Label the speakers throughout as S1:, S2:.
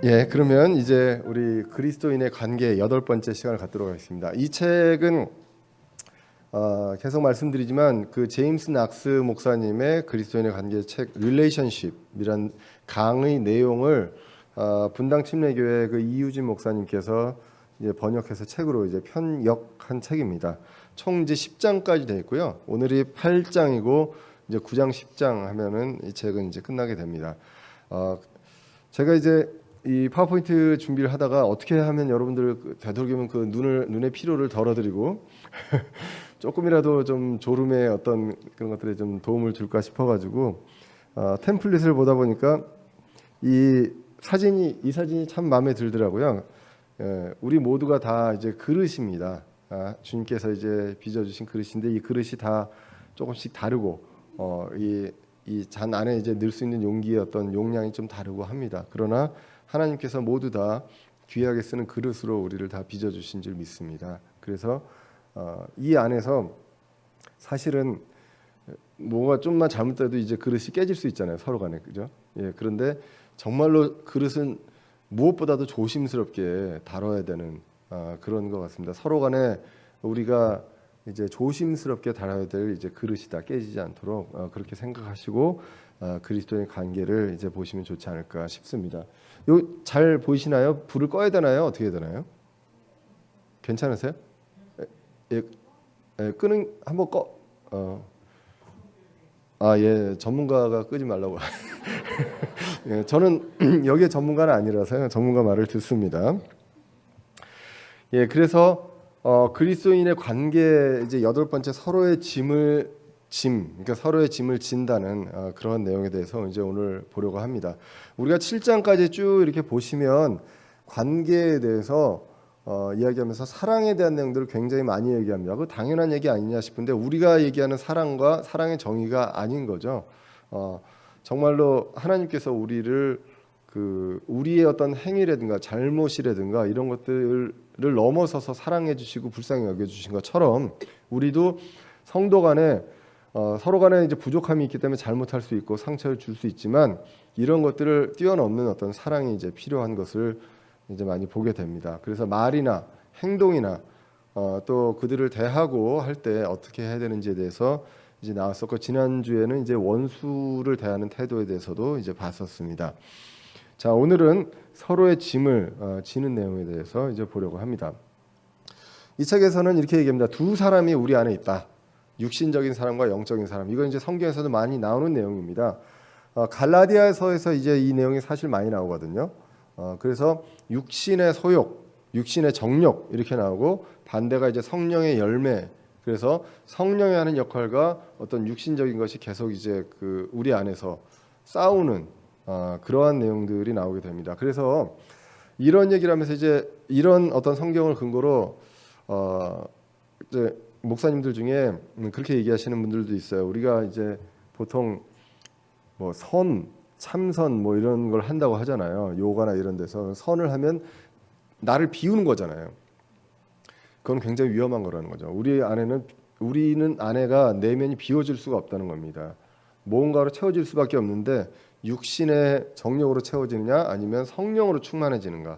S1: 예, 그러면 이제 우리 그리스도인의 관계 8번째 시간을 갖도록 하겠습니다. 이 책은 계속 말씀드리지만 그 제임스 낙스 목사님의 그리스도인의 관계 책 릴레이션십이란 강의 내용을 분당 침례교회 그 이유진 목사님께서 이제 번역해서 책으로 이제 편역한 책입니다. 총 이제 10장까지 되어 있고요. 오늘이 8장이고 이제 9장 10장 하면은 이 책은 이제 끝나게 됩니다. 제가 이제 이 파워포인트 준비를 하다가 어떻게 하면 여러분들 되도록이면 그 눈의 피로를 덜어드리고 조금이라도 좀 졸음에 어떤 그런 것들에 좀 도움을 줄까 싶어가지고 템플릿을 보다 보니까 이 사진이 참 마음에 들더라고요. 우리 모두가 다 이제 그릇입니다. 주님께서 이제 빚어주신 그릇인데 이 그릇이 다 조금씩 다르고 이 잔 안에 이제 넣을 수 있는 용기의 어떤 용량이 좀 다르고 합니다. 그러나 하나님께서 모두 다 귀하게 쓰는 그릇으로 우리를 다 빚어주신 줄 믿습니다. 그래서 이 안에서 사실은 뭐가 좀만 잘못돼도 이제 그릇이 깨질 수 있잖아요. 서로 간에, 그죠? 예, 그런데 정말로 그릇은 무엇보다도 조심스럽게 다뤄야 되는 그런 것 같습니다. 서로 간에 우리가 이제 조심스럽게 다뤄야 될 이제 그릇이다, 깨지지 않도록 그렇게 생각하시고 그리스도의 관계를 이제 보시면 좋지 않을까 싶습니다. 요 잘 보이시나요? 불을 꺼야 되나요? 어떻게 해야 되나요? 괜찮으세요? 예, 끄는 한번 꺼. 예, 전문가가 끄지 말라고. 예, 저는 여기에 전문가는 아니라서요. 전문가 말을 듣습니다. 예, 그래서 그리스도인의 관계 이제 8번째 서로의 그러니까 서로의 짐을 진다는 그런 내용에 대해서 이제 오늘 보려고 합니다. 우리가 7장까지 쭉 이렇게 보시면 관계에 대해서 이야기하면서 사랑에 대한 내용들을 굉장히 많이 얘기합니다. 그 당연한 얘기 아니냐 싶은데 우리가 얘기하는 사랑과 사랑의 정의가 아닌 거죠. 정말로 하나님께서 우리를 우리의 어떤 행위라든가 잘못이라든가 이런 것들을 넘어서서 사랑해 주시고 불쌍히 여겨 주신 것처럼 우리도 성도 간에 서로 간에 이제 부족함이 있기 때문에 잘못할 수 있고 상처를 줄 수 있지만 이런 것들을 뛰어넘는 어떤 사랑이 이제 필요한 것을 이제 많이 보게 됩니다. 그래서 말이나 행동이나 또 그들을 대하고 할 때 어떻게 해야 되는지에 대해서 이제 나왔었고 지난주에는 이제 원수를 대하는 태도에 대해서도 이제 봤었습니다. 자, 오늘은 서로의 짐을 지는 내용에 대해서 이제 보려고 합니다. 이 책에서는 이렇게 얘기합니다. 두 사람이 우리 안에 있다. 육신적인 사람과 영적인 사람. 이건 이제 성경에서도 많이 나오는 내용입니다. 갈라디아서에서 이제 이 내용이 사실 많이 나오거든요. 그래서 육신의 소욕, 육신의 정욕 이렇게 나오고 반대가 이제 성령의 열매. 그래서 성령이 하는 역할과 어떤 육신적인 것이 계속 이제 우리 안에서 싸우는 그러한 내용들이 나오게 됩니다. 그래서 이런 얘기를 하면서 이제 이런 어떤 성경을 근거로 이제 목사님들 중에 그렇게 얘기하시는 분들도 있어요. 우리가 이제 보통 뭐 참선 뭐 이런 걸 한다고 하잖아요. 요가나 이런 데서 선을 하면 나를 비우는 거잖아요. 그건 굉장히 위험한 거라는 거죠. 우리는 안에가 내면이 비워질 수가 없다는 겁니다. 뭔가로 채워질 수밖에 없는데 육신의 정욕으로 채워지느냐 아니면 성령으로 충만해지는가.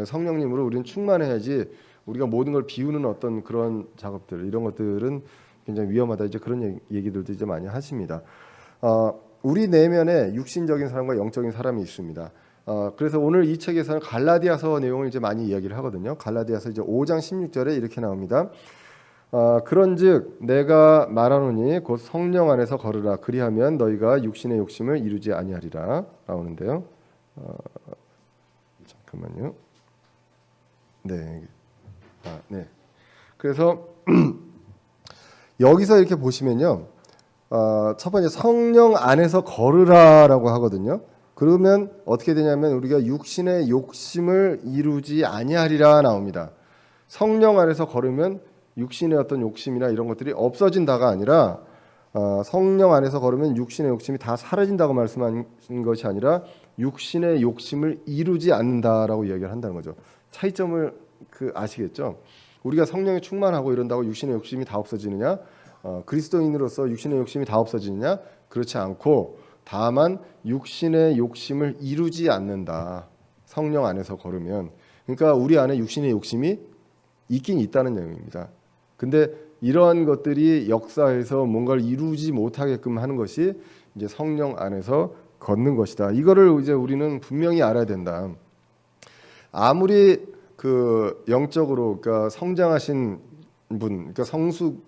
S1: 성령님으로 우리는 충만해야지 우리가 모든 걸 비우는 어떤 그런 작업들 이런 것들은 굉장히 위험하다. 이제 그런 얘기들도 이제 많이 하십니다. 우리 내면에 육신적인 사람과 영적인 사람이 있습니다. 그래서 오늘 이 책에서는 갈라디아서 내용을 이제 많이 이야기를 하거든요. 갈라디아서 이제 5장 16절에 이렇게 나옵니다. 그런즉 내가 말하노니 곧 성령 안에서 걸으라. 그리하면 너희가 육신의 욕심을 이루지 아니하리라. 나오는데요. 잠깐만요. 네. 네. 그래서 여기서 이렇게 보시면요. 첫 번째 성령 안에서 걸으라라고 하거든요. 그러면 어떻게 되냐면 우리가 육신의 욕심을 이루지 아니하리라 나옵니다. 성령 안에서 걸으면 육신의 어떤 욕심이나 이런 것들이 없어진다가 아니라 성령 안에서 걸으면 육신의 욕심이 다 사라진다고 말씀하신 것이 아니라 육신의 욕심을 이루지 않는다라고 이야기를 한다는 거죠. 차이점을 아시겠죠? 우리가 성령에 충만하고 이런다고 육신의 욕심이 다 없어지느냐? 그리스도인으로서 육신의 욕심이 다 없어지느냐? 그렇지 않고 다만 육신의 욕심을 이루지 않는다. 성령 안에서 걸으면. 그러니까 우리 안에 육신의 욕심이 있긴 있다는 내용입니다. 근데 이러한 것들이 역사에서 뭔가를 이루지 못하게끔 하는 것이 이제 성령 안에서 걷는 것이다. 이거를 이제 우리는 분명히 알아야 된다. 아무리 그 영적으로 그러니까 성장하신 분, 그러니까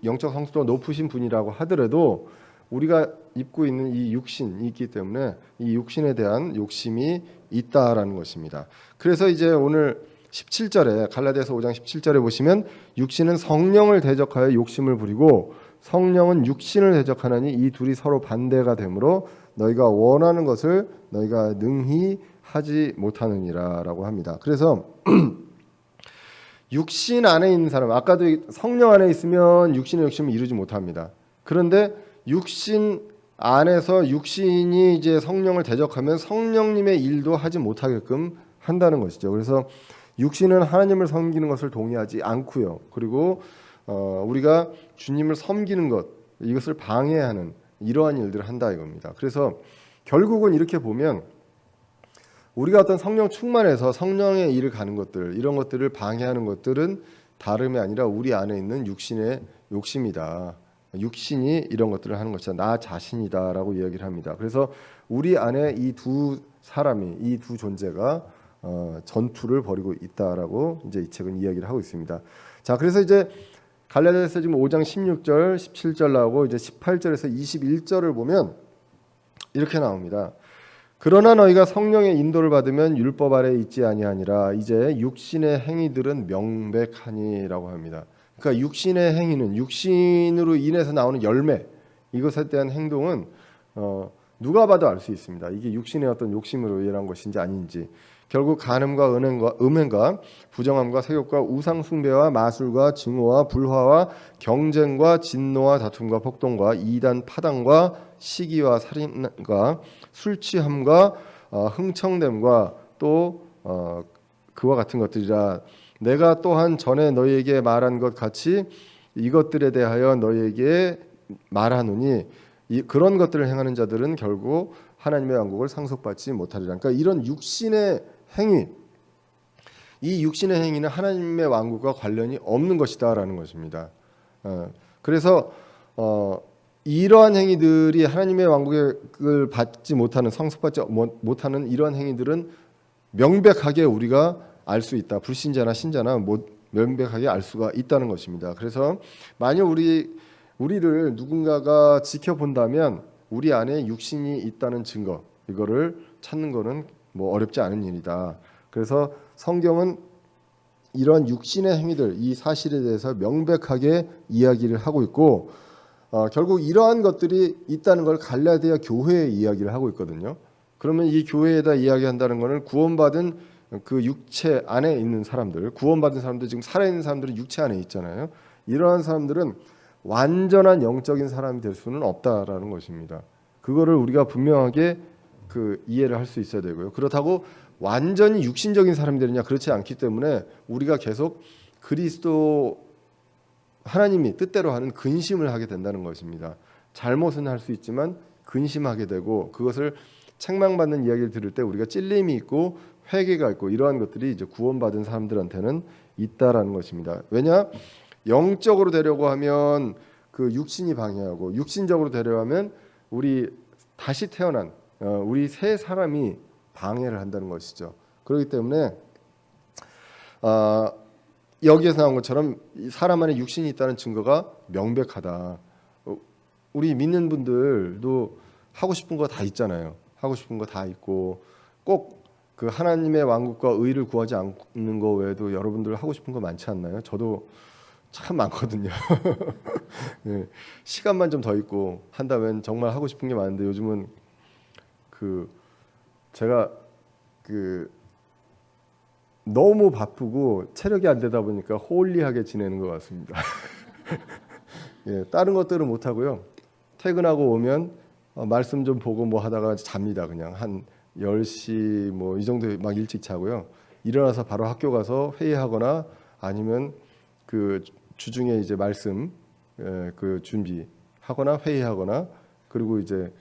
S1: 영적 성숙도가 높으신 분이라고 하더라도 우리가 입고 있는 이 육신이 있기 때문에 이 육신에 대한 욕심이 있다라는 것입니다. 그래서 이제 오늘 17절에 갈라디아서 5장 17절에 보시면 육신은 성령을 대적하여 욕심을 부리고 성령은 육신을 대적하나니 이 둘이 서로 반대가 되므로 너희가 원하는 것을 너희가 능히 하지 못하느니라라고 합니다. 그래서 육신 안에 있는 사람, 아까도 성령 안에 있으면 육신의 욕심을 이루지 못합니다. 그런데 육신 안에서 육신이 이제 성령을 대적하면 성령님의 일도 하지 못하게끔 한다는 것이죠. 그래서 육신은 하나님을 섬기는 것을 동의하지 않고요. 그리고 우리가 주님을 섬기는 것, 이것을 방해하는 이러한 일들을 한다 이겁니다. 그래서 결국은 이렇게 보면 우리가 어떤 성령 충만해서 성령의 일을 가는 것들, 이런 것들을 방해하는 것들은 다름이 아니라 우리 안에 있는 육신의 욕심이다. 육신이 이런 것들을 하는 것이다. 나 자신이다라고 이야기를 합니다. 그래서 우리 안에 이 두 사람이, 이 두 존재가 전투를 벌이고 있다라고 이제 이 책은 이야기를 하고 있습니다. 자, 그래서 이제 갈라디아서 지금 5장 16절, 17절 나오고 이제 18절에서 21절을 보면 이렇게 나옵니다. 그러나 너희가 성령의 인도를 받으면 율법 아래에 있지 아니하니라. 이제 육신의 행위들은 명백하니라고 합니다. 그러니까 육신의 행위는 육신으로 인해서 나오는 열매, 이것에 대한 행동은 누가 봐도 알 수 있습니다. 이게 육신의 어떤 욕심으로 일어난 것인지 아닌지. 결국 간음과 음행과 부정함과 세욕과 우상 숭배와 마술과 증오와 불화와 경쟁과 진노와 다툼과 폭동과 이단 파당과 시기와 살인과 술 취함과 흥청됨과 또 그와 같은 것들이라. 내가 또한 전에 너희에게 말한 것 같이 이것들에 대하여 너희에게 말하노니 그런 것들을 행하는 자들은 결국 하나님의 왕국을 상속받지 못하리라. 그러니까 이런 육신의 행위, 이 육신의 행위는 하나님의 왕국과 관련이 없는 것이다라는 것입니다. 그래서 이러한 행위들이 하나님의 왕국을 받지 못하는, 상속받지 못하는 이러한 행위들은 명백하게 우리가 알 수 있다. 불신자나 신자나 명백하게 알 수가 있다는 것입니다. 그래서 만약 우리를 누군가가 지켜본다면 우리 안에 육신이 있다는 증거, 이거를 찾는 거는 뭐 어렵지 않은 일이다. 그래서 성경은 이런 육신의 행위들, 이 사실에 대해서 명백하게 이야기를 하고 있고 결국 이러한 것들이 있다는 걸 갈라디아 교회에 이야기를 하고 있거든요. 그러면 이 교회에다 이야기한다는 것은 구원받은 그 육체 안에 있는 사람들, 구원받은 사람들, 지금 살아있는 사람들은 육체 안에 있잖아요. 이러한 사람들은 완전한 영적인 사람이 될 수는 없다라는 것입니다. 그거를 우리가 분명하게 그 이해를 할 수 있어야 되고요. 그렇다고 완전히 육신적인 사람이 되느냐, 그렇지 않기 때문에 우리가 계속 그리스도 하나님이 뜻대로 하는 근심을 하게 된다는 것입니다. 잘못은 할 수 있지만 근심하게 되고, 그것을 책망받는 이야기를 들을 때 우리가 찔림이 있고 회개가 있고, 이러한 것들이 이제 구원받은 사람들한테는 있다라는 것입니다. 왜냐? 영적으로 되려고 하면 그 육신이 방해하고, 육신적으로 되려고 하면 우리 다시 태어난 우리 새 사람이 방해를 한다는 것이죠. 그렇기 때문에 여기에서 나온 것처럼 사람 안에 육신이 있다는 증거가 명백하다. 우리 믿는 분들도 하고 싶은 거 다 있잖아요. 하고 싶은 거 다 있고, 꼭 그 하나님의 왕국과 의를 구하지 않는 거 외에도 여러분들 하고 싶은 거 많지 않나요? 저도 참 많거든요. 네, 시간만 좀 더 있고 한다면 정말 하고 싶은 게 많은데, 요즘은 제가 너무 바쁘고 체력이 안 되다 보니까 홀리하게 지내는 것 같습니다. 예, 다른 것들은 못 하고요. 퇴근하고 오면 말씀 좀 보고 뭐 하다가 잡니다. 그냥 한 10시 뭐 이 정도에 막 일찍 자고요. 일어나서 바로 학교 가서 회의하거나 아니면 그 주중에 이제 말씀 그 준비하거나 회의하거나, 그리고 이제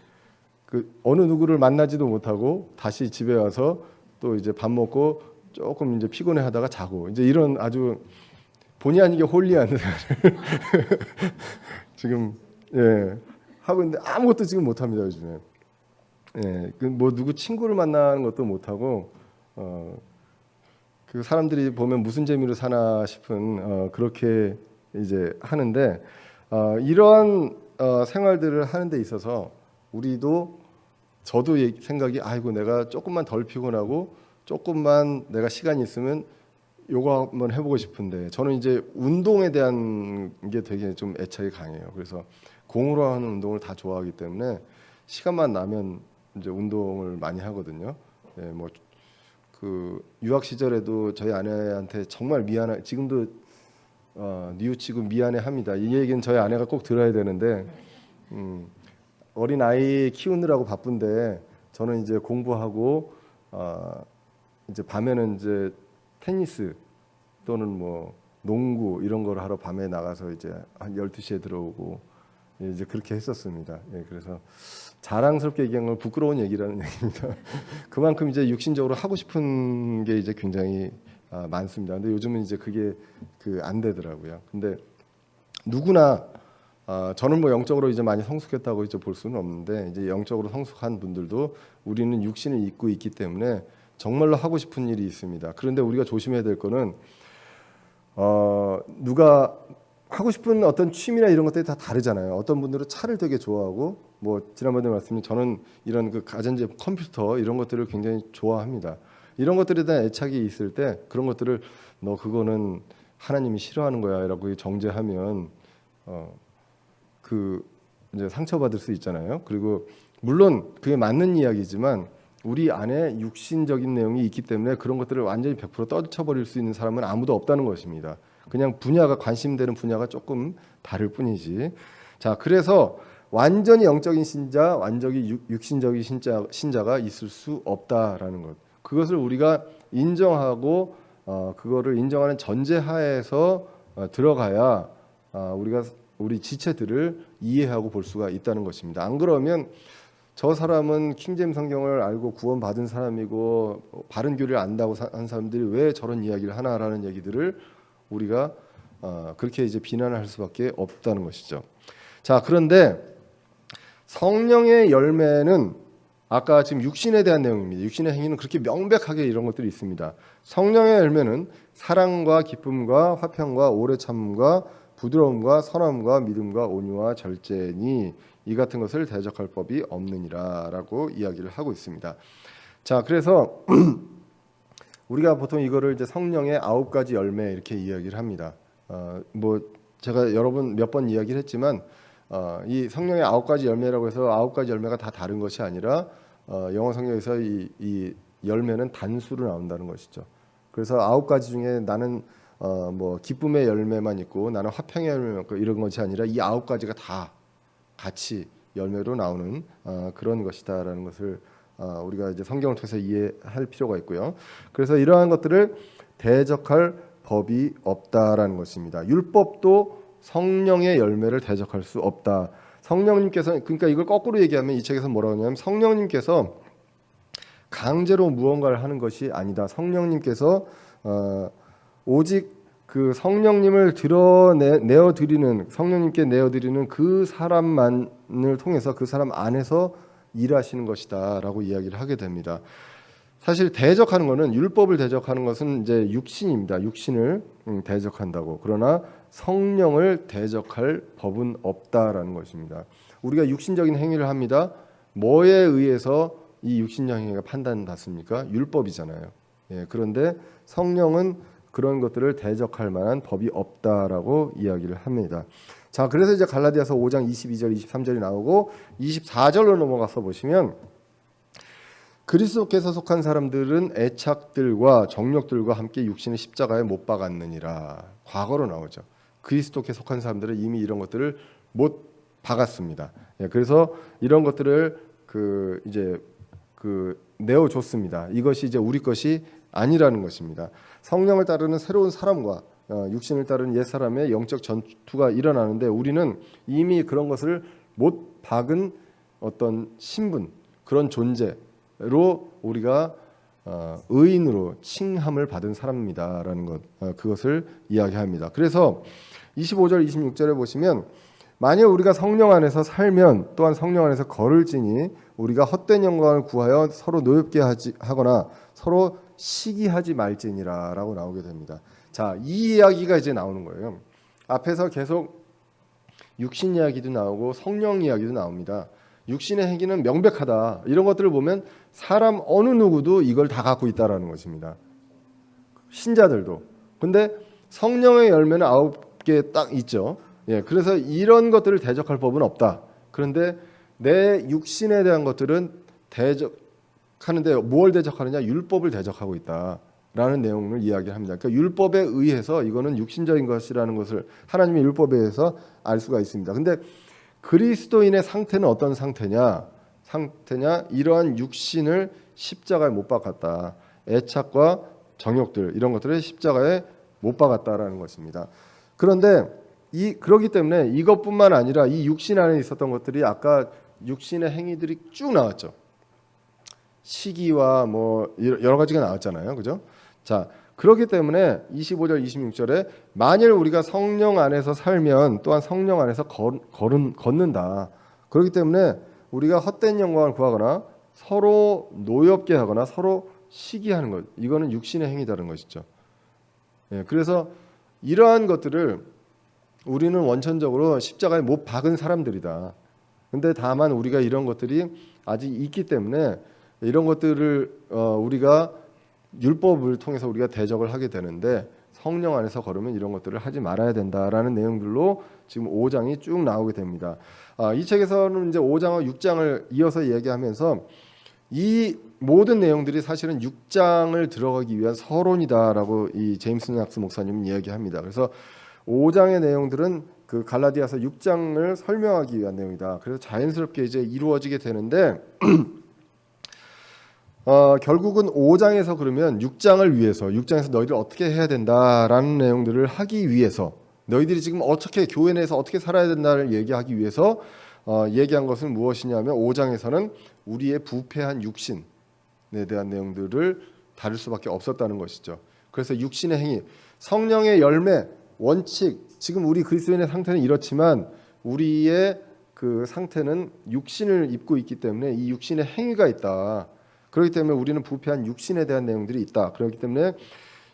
S1: 그 어느 누구를 만나지도 못하고 다시 집에 와서 또 이제 밥 먹고 조금 이제 피곤해하다가 자고 이제 이런 아주 본의 아니게 홀리한 지금 하고 있는데 아무것도 지금 못 합니다 요즘에. 뭐 누구 친구를 만나는 것도 못 하고 그 사람들이 보면 무슨 재미로 사나 싶은 그렇게 이제 하는데 이러한 생활들을 하는 데 있어서 저도 생각이 아이고 내가 조금만 덜 피곤하고 조금만 내가 시간이 있으면 요거 한번 해보고 싶은데 저는 이제 운동에 대한 게 되게 좀 애착이 강해요. 그래서 공으로 하는 운동을 다 좋아하기 때문에 시간만 나면 이제 운동을 많이 하거든요. 뭐 그 유학 시절에도 저희 아내한테 정말 지금도 뉘우치고 미안해합니다. 이 얘기는 저희 아내가 꼭 들어야 되는데 어린 아이 키우느라고 바쁜데 저는 이제 공부하고 이제 밤에는 이제 테니스 또는 뭐 농구 이런 걸 하러 밤에 나가서 이제 한 12시에 들어오고 이제 그렇게 했었습니다. 그래서 자랑스럽게 얘기한 건 부끄러운 얘기라는 얘기입니다. 그만큼 이제 육신적으로 하고 싶은 게 이제 굉장히 많습니다. 근데 요즘은 이제 그게 안 되더라고요. 근데 누구나 저는 뭐 영적으로 이제 많이 성숙했다고 이제 볼 수는 없는데 이제 영적으로 성숙한 분들도 우리는 육신을 입고 있기 때문에 정말로 하고 싶은 일이 있습니다. 그런데 우리가 조심해야 될 거는 누가 하고 싶은 어떤 취미나 이런 것들이 다 다르잖아요. 어떤 분들은 차를 되게 좋아하고 뭐 지난번에 말씀드린 저는 이런 그 가전제품 컴퓨터 이런 것들을 굉장히 좋아합니다. 이런 것들에 대한 애착이 있을 때 그런 것들을 너 그거는 하나님이 싫어하는 거야라고 정죄하면 이제 상처받을 수 있잖아요. 그리고 물론 그게 맞는 이야기지만 우리 안에 육신적인 내용이 있기 때문에 그런 것들을 완전히 100% 떨쳐버릴 수 있는 사람은 아무도 없다는 것입니다. 그냥 관심되는 분야가 조금 다를 뿐이지. 자, 그래서 완전히 영적인 신자, 완전히 육신적인 신자가 있을 수 없다라는 것. 그것을 우리가 인정하고 그거를 인정하는 전제하에서 들어가야 우리가 우리 지체들을 이해하고 볼 수가 있다는 것입니다. 안 그러면 저 사람은 킹제임 성경을 알고 구원받은 사람이고 바른 교리를 안다고 한 사람들이 왜 저런 이야기를 하나라는 얘기들을 우리가 그렇게 이제 비난할 수밖에 없다는 것이죠. 자, 그런데 성령의 열매는 아까 지금 육신에 대한 내용입니다. 육신의 행위는 그렇게 명백하게 이런 것들이 있습니다. 성령의 열매는 사랑과 기쁨과 화평과 오래 참음과 부드러움과 선함과 믿음과 온유와 절제니 이 같은 것을 대적할 법이 없느니라라고 이야기를 하고 있습니다. 자, 그래서 우리가 보통 이거를 이제 성령의 9가지 열매 이렇게 이야기를 합니다. 뭐 제가 몇 번 이야기를 했지만 이 성령의 9가지 열매라고 해서 9가지 열매가 다 다른 것이 아니라 영어 성경에서 이 열매는 단수로 나온다는 것이죠. 그래서 9가지 중에 나는 뭐 기쁨의 열매만 있고 나는 화평의 열매만 있고 이런 것이 아니라 이 9가지가 다 같이 열매로 나오는 그런 것이다라는 것을 우리가 이제 성경을 통해서 이해할 필요가 있고요. 그래서 이러한 것들을 대적할 법이 없다라는 것입니다. 율법도 성령의 열매를 대적할 수 없다. 성령님께서 그러니까 이걸 거꾸로 얘기하면 이 책에서 뭐라고 하냐면 성령님께서 강제로 무언가를 하는 것이 아니다. 성령님께서 오직 그 성령님을 성령님께 내어드리는 그 사람만을 통해서 그 사람 안에서 일하시는 것이다라고 이야기를 하게 됩니다. 사실 대적하는 것은 율법을 대적하는 것은 이제 육신입니다. 육신을 대적한다고. 그러나 성령을 대적할 법은 없다라는 것입니다. 우리가 육신적인 행위를 합니다. 뭐에 의해서 이 육신적 행위가 판단받습니까? 율법이잖아요. 그런데 성령은 그런 것들을 대적할 만한 법이 없다라고 이야기를 합니다. 자, 그래서 이제 갈라디아서 5장 22절, 23절이 나오고 24절로 넘어가서 보시면 그리스도께서 속한 사람들은 애착들과 정욕들과 함께 육신의 십자가에 못 박았느니라. 과거로 나오죠. 그리스도께 속한 사람들은 이미 이런 것들을 못 박았습니다. 그래서 이런 것들을 내어줬습니다. 이것이 이제 우리 것이 아니라는 것입니다. 성령을 따르는 새로운 사람과 육신을 따르는 옛 사람의 영적 전투가 일어나는데 우리는 이미 그런 것을 못 박은 어떤 신분, 그런 존재로 우리가 의인으로 칭함을 받은 사람입니다라는 것, 그것을 이야기합니다. 그래서 25절 26절에 보시면 만일 우리가 성령 안에서 살면 또한 성령 안에서 걸을지니 우리가 헛된 영광을 구하여 서로 노엽게 하거나 서로 시기하지 말지니라라고 나오게 됩니다. 자, 이 이야기가 이제 나오는 거예요. 앞에서 계속 육신 이야기도 나오고 성령 이야기도 나옵니다. 육신의 행위는 명백하다. 이런 것들을 보면 사람 어느 누구도 이걸 다 갖고 있다라는 것입니다. 신자들도. 근데 성령의 열매는 9개 딱 있죠. 예, 그래서 이런 것들을 대적할 법은 없다. 그런데 내 육신에 대한 것들은 대적하는데 뭘 대적하느냐? 율법을 대적하고 있다라는 내용을 이야기합니다. 그러니까 율법에 의해서 이거는 육신적인 것이라는 것을 하나님의 율법에 의해서 알 수가 있습니다. 근데 그리스도인의 상태는 어떤 상태냐? 이러한 육신을 십자가에 못 박았다. 애착과 정욕들 이런 것들을 십자가에 못 박았다라는 것입니다. 그런데 그렇기 때문에 이것뿐만 아니라 이 육신 안에 있었던 것들이 아까 육신의 행위들이 쭉 나왔죠. 시기와 뭐 여러 가지가 나왔잖아요. 그죠? 자, 그렇기 때문에 25절 26절에 만일 우리가 성령 안에서 살면 또한 성령 안에서 걷는다. 그렇기 때문에 우리가 헛된 영광을 구하거나 서로 노엽게 하거나 서로 시기하는 것, 이거는 육신의 행위다는 것이죠. 예, 그래서 이러한 것들을 우리는 원천적으로 십자가에 못 박은 사람들이다. 근데 다만 우리가 이런 것들이 아직 있기 때문에 이런 것들을 우리가 율법을 통해서 우리가 대적을 하게 되는데 성령 안에서 걸으면 이런 것들을 하지 말아야 된다라는 내용들로 지금 5장이 쭉 나오게 됩니다. 이 책에서는 이제 5장과 6장을 이어서 얘기하면서 이 모든 내용들이 사실은 6장을 들어가기 위한 서론이다라고 이 제임스 낙스 목사님은 이야기합니다. 그래서 5장의 내용들은 그 갈라디아서 6장을 설명하기 위한 내용이다. 그래서 자연스럽게 이제 이루어지게 되는데 결국은 5장에서 그러면 6장을 위해서 6장에서 너희들 어떻게 해야 된다라는 내용들을 하기 위해서 너희들이 지금 어떻게 교회 내에서 어떻게 살아야 된다를 얘기하기 위해서 얘기한 것은 무엇이냐면 5장에서는 우리의 부패한 육신에 대한 내용들을 다룰 수밖에 없었다는 것이죠. 그래서 육신의 행위, 성령의 열매, 원칙, 지금 우리 그리스도인의 상태는 이렇지만 우리의 그 상태는 육신을 입고 있기 때문에 이 육신의 행위가 있다. 그렇기 때문에 우리는 부패한 육신에 대한 내용들이 있다. 그렇기 때문에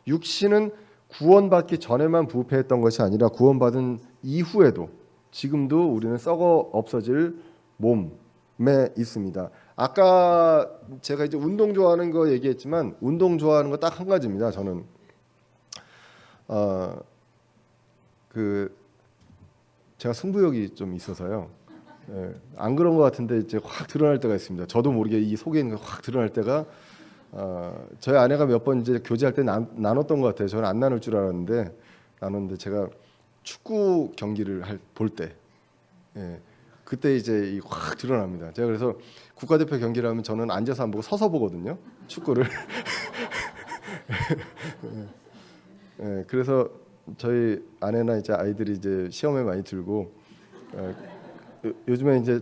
S1: 육신은 구원받기 전에만 부패했던 것이 아니라 구원받은 이후에도 지금도 우리는 썩어 없어질 몸에 있습니다. 아까 제가 이제 운동 좋아하는 거 얘기했지만 운동 좋아하는 거 딱 한 가지입니다. 저는 제가 승부욕이 좀 있어서요. 예, 안 그런 것 같은데 이제 확 드러날 때가 있습니다. 저도 모르게 이 속에 있는 게 확 드러날 때가 저희 아내가 몇 번 이제 교제할 때 나눴던 것 같아요. 저는 안 나눌 줄 알았는데 나눴는데 제가 축구 경기를 볼 때 그때 이제 확 드러납니다. 제가 그래서 국가대표 경기를 하면 저는 앉아서 안 보고 서서 보거든요. 축구를. 그래서 저희 아내나 이제 아이들이 이제 시험에 많이 들고 요즘에 이제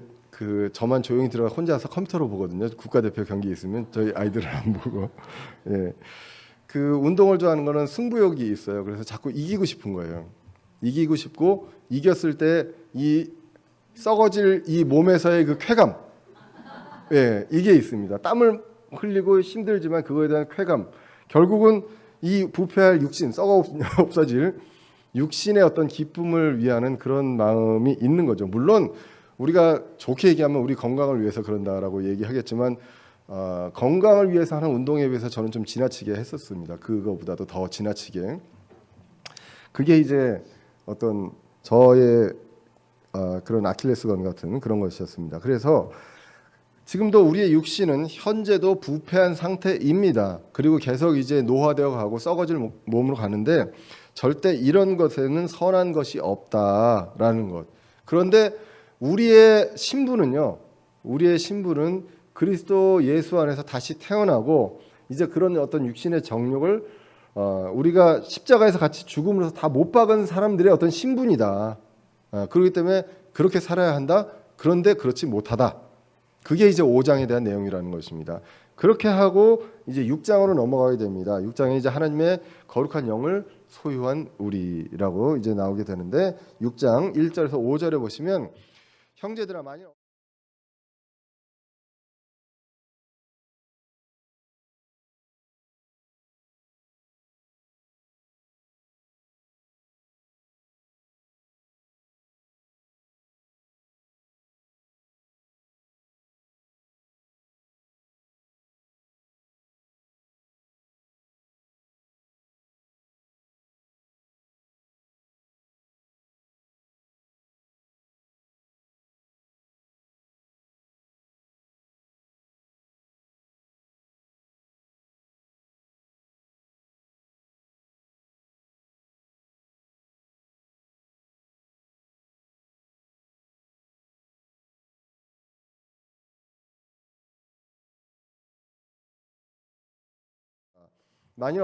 S1: 저만 조용히 들어가 혼자서 컴퓨터로 보거든요. 국가대표 경기 있으면 저희 아이들은 안 보고. 그 운동을 좋아하는 거는 승부욕이 있어요. 그래서 자꾸 이기고 싶은 거예요. 이기고 싶고 이겼을 때 이 썩어질 이 몸에서의 그 쾌감, 이게 있습니다. 땀을 흘리고 힘들지만 그거에 대한 쾌감. 결국은 이 부패할 육신, 썩어 없어질 육신의 어떤 기쁨을 위하는 그런 마음이 있는 거죠. 물론 우리가 좋게 얘기하면 우리 건강을 위해서 그런다라고 얘기하겠지만 건강을 위해서 하는 운동에 비해서 저는 좀 지나치게 했었습니다. 그거보다도 더 지나치게. 그게 이제 어떤 저의 그런 아킬레스건 같은 그런 것이었습니다. 그래서 지금도 우리의 육신은 현재도 부패한 상태입니다. 그리고 계속 이제 노화되어 가고 썩어질 몸으로 가는데 절대 이런 것에는 선한 것이 없다라는 것. 그런데 우리의 신분은요. 우리의 신분은 그리스도 예수 안에서 다시 태어나고 이제 그런 어떤 육신의 정욕을 우리가 십자가에서 같이 죽음으로써 다 못 박은 사람들의 어떤 신분이다. 그렇기 때문에 그렇게 살아야 한다. 그런데 그렇지 못하다. 그게 이제 5장에 대한 내용이라는 것입니다. 그렇게 하고 이제 6장으로 넘어가게 됩니다. 6장에 이제 하나님의 거룩한 영을 소유한 우리라고 이제 나오게 되는데 6장 1절에서 5절에 보시면 형제들아 만일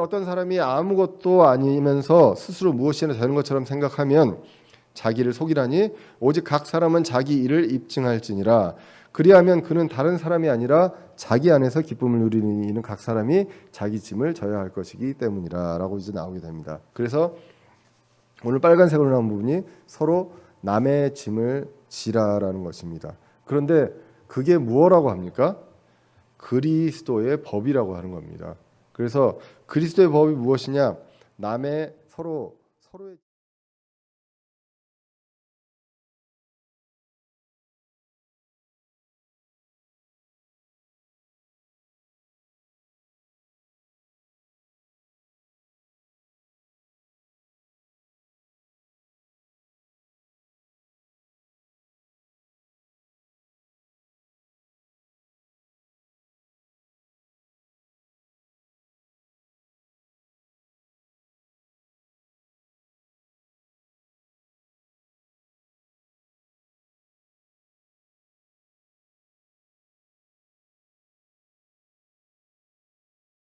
S1: 어떤 사람이 아무것도 아니면서 스스로 무엇이나 되는 것처럼 생각하면 자기를 속이라니 오직 각 사람은 자기 일을 입증할지니라. 그리하면 그는 다른 사람이 아니라 자기 안에서 기쁨을 누리는 이는 각 사람이 자기 짐을 져야 할 것이기 때문이라라고 이제 나오게 됩니다. 그래서 오늘 빨간색으로 나온 부분이 서로 남의 짐을 지라라는 것입니다. 그런데 그게 무엇이라고 합니까? 그리스도의 법이라고 하는 겁니다. 그래서 그리스도의 법이 무엇이냐? 남의 서로의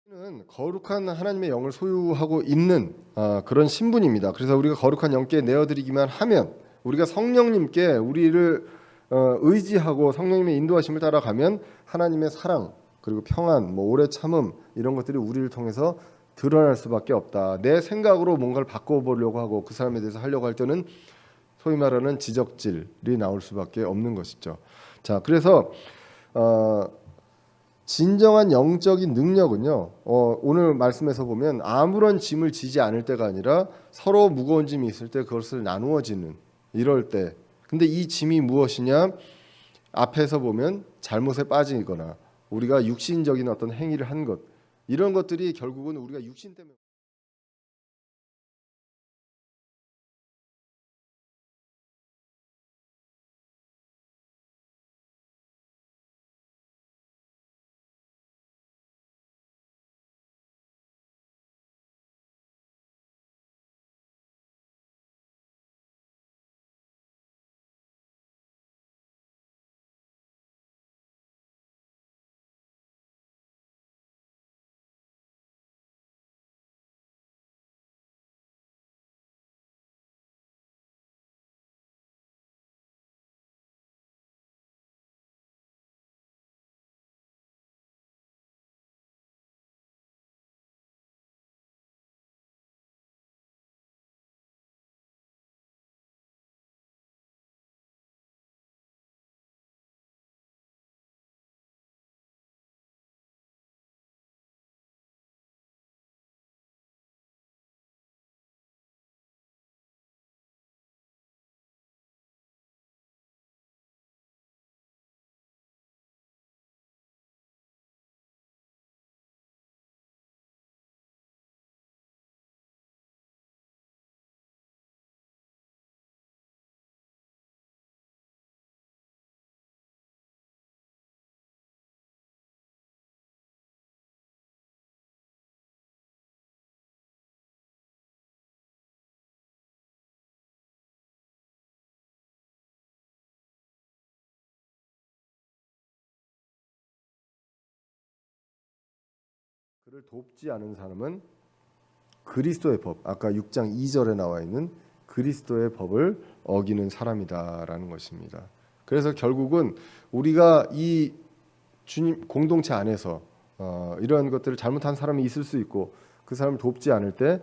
S1: 는 거룩한 하나님의 영을 소유하고 있는 그런 신분입니다. 그래서 우리가 거룩한 영께 내어드리기만 하면 우리가 성령님께 우리를 의지하고 성령님의 인도하심을 따라가면 하나님의 사랑 그리고 평안, 오래 참음 이런 것들이 우리를 통해서 드러날 수밖에 없다. 내 생각으로 뭔가를 바꿔보려고 하고 그 사람에 대해서 하려고 할 때는 소위 말하는 지적질이 나올 수밖에 없는 것이죠. 자, 그래서 진정한 영적인 능력은요. 오늘 말씀에서 보면 아무런 짐을 지지 않을 때가 아니라 서로 무거운 짐이 있을 때 그것을 나누어지는 이럴 때. 근데 이 짐이 무엇이냐? 앞에서 보면 잘못에 빠지거나 우리가 육신적인 어떤 행위를 한 것 이런 것들이 결국은 우리가 육신 때문에 그를 돕지 않은 사람은 그리스도의 법, 아까 6장 2절에 나와 있는 그리스도의 법을 어기는 사람이다라는 것입니다. 그래서 결국은 우리가 이 주님 공동체 안에서 이러한 것들을 잘못한 사람이 있을 수 있고 그 사람을 돕지 않을 때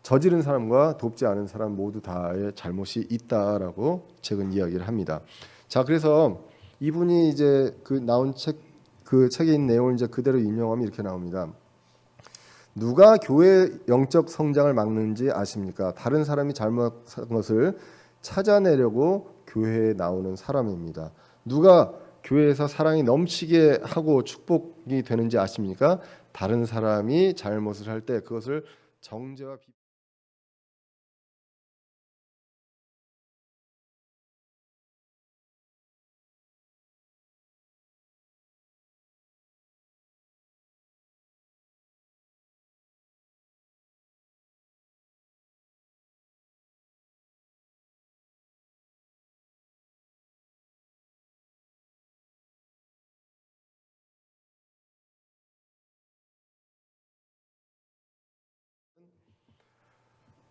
S1: 저지른 사람과 돕지 않은 사람 모두 다의 잘못이 있다라고 책은 이야기를 합니다. 자, 그래서 이분이 이제 그 나온 그 책에 있는 내용을 이제 그대로 인용하면 이렇게 나옵니다. 누가 교회 영적 성장을 막는지 아십니까? 다른 사람이 잘못한 것을 찾아내려고 교회에 나오는 사람입니다. 누가 교회에서 사랑이 넘치게 하고 축복이 되는지 아십니까? 다른 사람이 잘못을 할 때 그것을 정죄와 비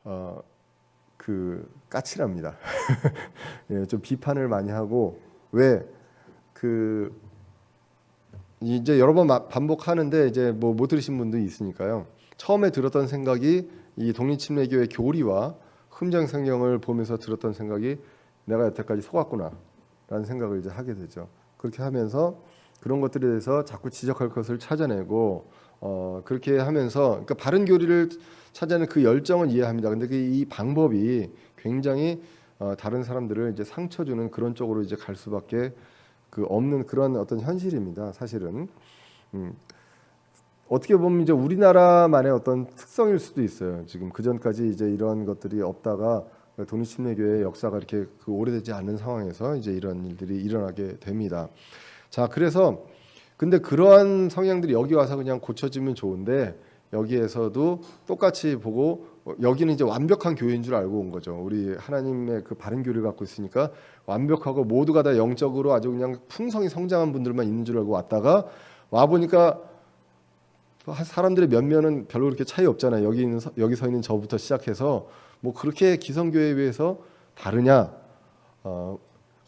S1: 어, 그 까칠합니다. 예, 좀 비판을 많이 하고 왜 그 이제 여러 번 반복하는데 이제 뭐 못 들으신 분도 있으니까요. 처음에 들었던 생각이 이 독립침례교회 교리와 흠장성경을 보면서 들었던 생각이 내가 여태까지 속았구나라는 생각을 이제 하게 되죠. 그렇게 하면서 그런 것들에 대해서 자꾸 지적할 것을 찾아내고 그렇게 하면서 그러니까 바른 교리를 찾아내는 그 열정은 이해합니다. 근데 이 방법이 굉장히 다른 사람들을 이제 상처 주는 그런 쪽으로 이제 갈 수밖에 그 없는 그런 어떤 현실입니다. 사실은 어떻게 보면 이제 우리나라만의 어떤 특성일 수도 있어요. 지금 그 전까지 이제 이런 것들이 없다가 독립침례교회의 역사가 이렇게 그 오래되지 않은 상황에서 이제 이런 일들이 일어나게 됩니다. 자, 그래서 근데 그러한 성향들이 여기 와서 그냥 고쳐지면 좋은데 여기에서도 똑같이 보고 여기는 이제 완벽한 교회인 줄 알고 온 거죠. 우리 하나님의 그 바른 교리를 갖고 있으니까 완벽하고 모두가 다 영적으로 아주 그냥 풍성히 성장한 분들만 있는 줄 알고 왔다가 와 보니까 사람들의 면면은 별로 그렇게 차이 없잖아요. 여기 서 있는 저부터 시작해서 뭐 그렇게 기성교회에 비해서 다르냐?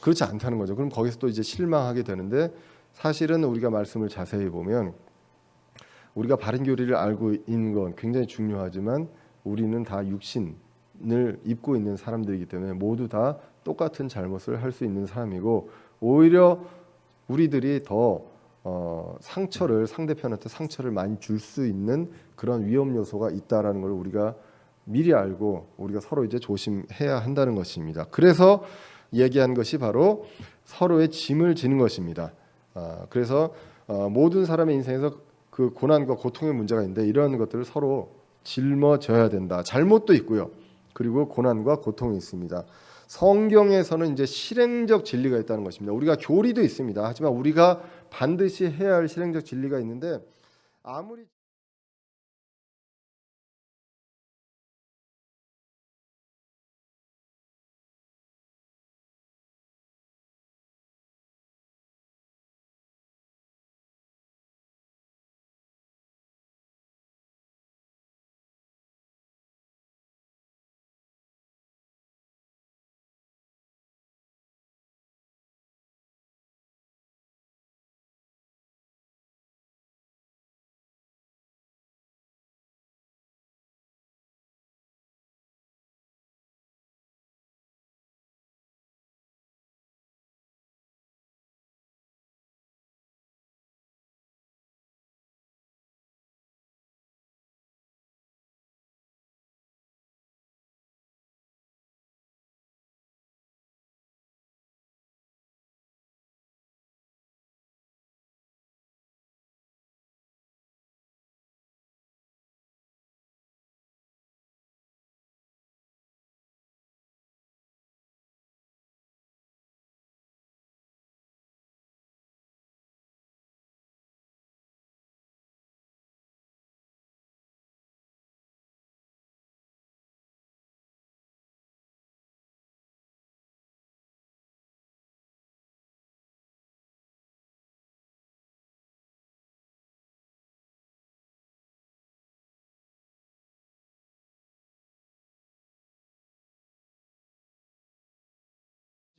S1: 그렇지 않다는 거죠. 그럼 거기서 또 이제 실망하게 되는데 사실은 우리가 말씀을 자세히 보면 우리가 바른 교리를 알고 있는 건 굉장히 중요하지만 우리는 다 육신을 입고 있는 사람들이기 때문에 모두 다 똑같은 잘못을 할 수 있는 사람이고 오히려 우리들이 더 상처를 상대편한테 상처를 많이 줄 수 있는 그런 위험 요소가 있다라는 걸 우리가 미리 알고 우리가 서로 이제 조심해야 한다는 것입니다. 그래서 얘기한 것이 바로 서로의 짐을 지는 것입니다. 그래서 모든 사람의 인생에서 그 고난과 고통의 문제가 있는데 이런 것들을 서로 짊어져야 된다. 잘못도 있고요. 그리고 고난과 고통이 있습니다. 성경에서는 이제 실행적 진리가 있다는 것입니다. 우리가 교리도 있습니다. 하지만 우리가 반드시 해야 할 실행적 진리가 있는데 아무리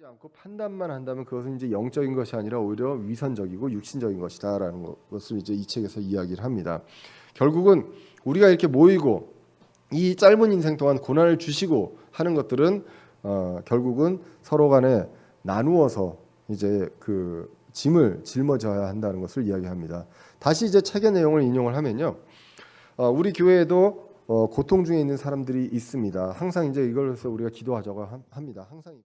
S1: 않고 판단만 한다면 그것은 이제 영적인 것이 아니라 오히려 위선적이고 육신적인 것이다라는 것을 이제 이 책에서 이야기를 합니다. 결국은 우리가 이렇게 모이고 이 짧은 인생 동안 고난을 주시고 하는 것들은 결국은 서로 간에 나누어서 이제 그 짐을 짊어져야 한다는 것을 이야기합니다. 다시 이제 책의 내용을 인용을 하면요, 우리 교회에도 고통 중에 있는 사람들이 있습니다. 항상 이제 이걸로서 우리가 기도하자고 합니다. 항상.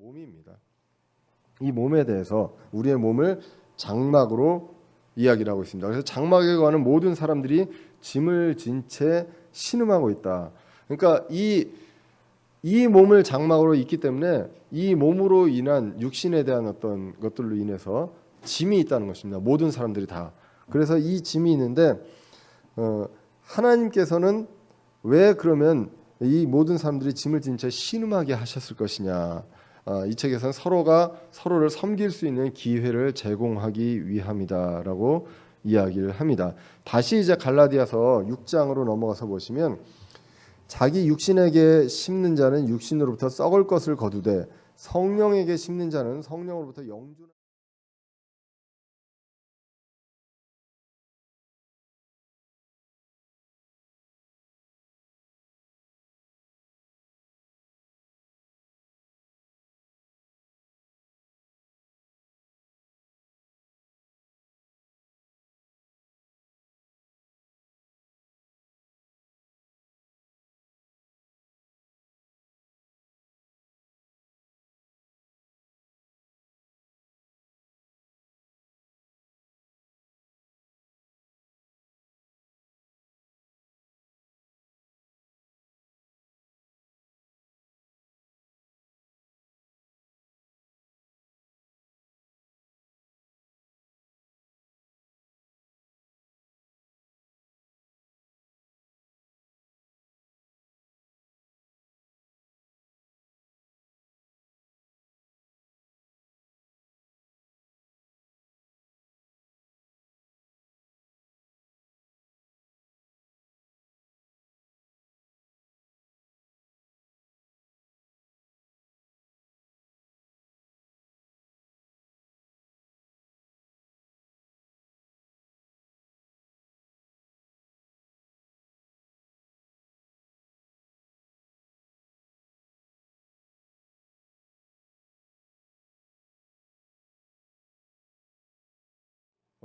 S1: 몸입니다. 이 몸에 대해서 우리의 몸을 장막으로 이야기를 하고 있습니다. 그래서 장막에 관한 모든 사람들이 짐을 진 채 신음하고 있다. 그러니까 이 몸을 장막으로 있기 때문에 이 몸으로 인한 육신에 대한 어떤 것들로 인해서 짐이 있다는 것입니다. 모든 사람들이 다. 그래서 이 짐이 있는데 하나님께서는 왜 그러면 이 모든 사람들이 짐을 진 채 신음하게 하셨을 것이냐. 이 책에서는 서로가 서로를 섬길 수 있는 기회를 제공하기 위함이다라고 이야기를 합니다. 다시 이제 갈라디아서 6장으로 넘어가서 보시면 자기 육신에게 심는 자는 육신으로부터 썩을 것을 거두되 성령에게 심는 자는 성령으로부터 영존.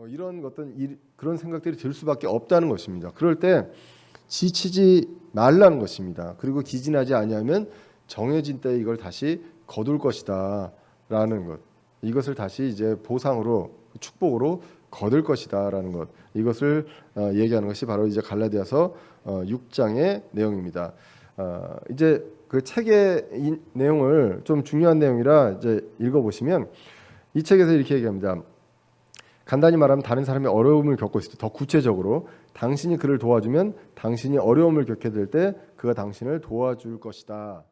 S1: 이런 그런 생각들이 들 수밖에 없다는 것입니다. 그럴 때 지치지 말라는 것입니다. 그리고 기진하지 아니하면 정해진 때에 이걸 다시 거둘 것이다라는 것. 이것을 다시 이제 보상으로 축복으로 거둘 것이다라는 것, 이것을 얘기하는 것이 바로 이제 갈라디아서 6장의 내용입니다. 이제 그 책의 이 내용을 좀 중요한 내용이라 이제 읽어보시면 이 책에서 이렇게 얘기합니다. 간단히 말하면 다른 사람이 어려움을 겪고 있을 때, 더 구체적으로 당신이 그를 도와주면 당신이 어려움을 겪게 될 때 그가 당신을 도와줄 것이다.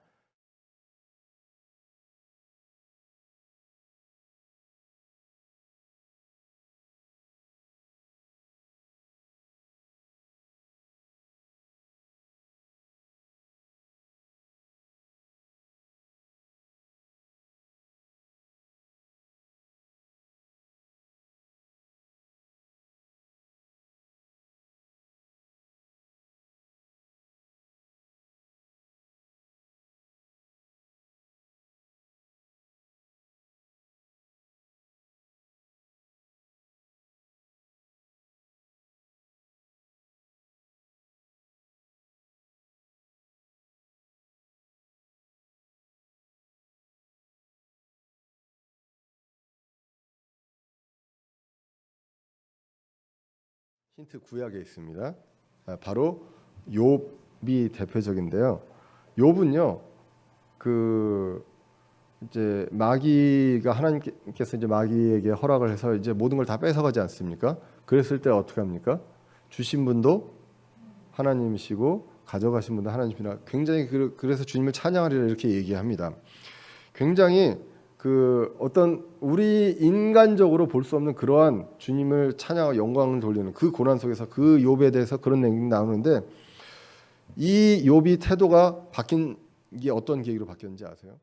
S1: 힌트 구약에 있습니다. 바로 욥이 대표적인데요. 욥은요, 그 이제 마귀가 하나님께서 이제 마귀에게 허락을 해서 이제 모든 걸 다 뺏어가지 않습니까? 그랬을 때 어떻게 합니까? 주신 분도 하나님이시고 가져가신 분도 하나님이시라. 굉장히 그래서 주님을 찬양하리라 이렇게 얘기합니다. 굉장히 그 어떤 우리 인간적으로 볼 수 없는 그러한 주님을 찬양하고 영광을 돌리는 그 고난 속에서 그 욥에 대해서 그런 내용이 나오는데, 이 욥이 태도가 바뀐 게 어떤 계기로 바뀌었는지 아세요?